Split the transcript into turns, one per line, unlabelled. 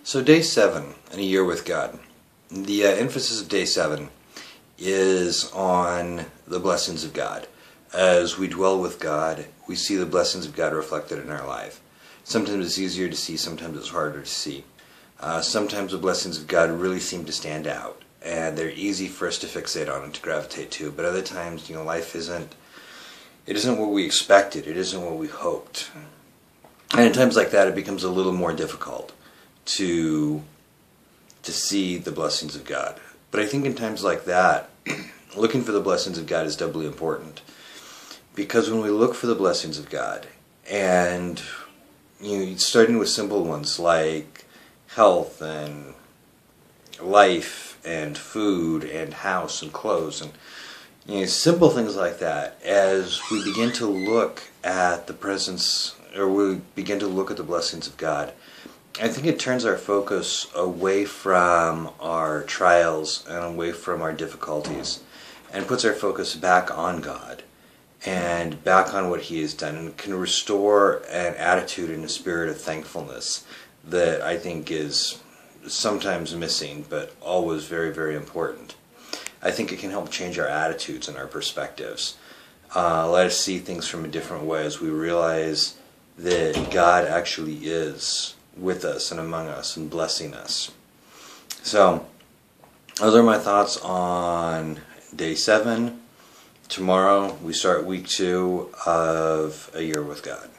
So day 7 in a year with God. The emphasis of day 7 is on the blessings of God. As we dwell with God, we see the blessings of God reflected in our life. Sometimes it's easier to see, sometimes it's harder to see. Sometimes the blessings of God really seem to stand out, and they're easy for us to fixate on and to gravitate to. But other times, life isn't what we expected. It isn't what we hoped. And in times like that, it becomes a little more difficult to see the blessings of God. But I think in times like that, looking for the blessings of God is doubly important. Because when we look for the blessings of God, and starting with simple ones like health and life and food and house and clothes and simple things like that, as we begin to look at the presence, or we begin to look at the blessings of God, I think it turns our focus away from our trials and away from our difficulties, and puts our focus back on God and back on what He has done, and can restore an attitude and a spirit of thankfulness that I think is sometimes missing, but always very, very important. I think it can help change our attitudes and our perspectives. Let us see things from a different way as we realize that God actually is with us and among us and blessing us. So, those are my thoughts on day 7. Tomorrow we start week 2 of A Year with God.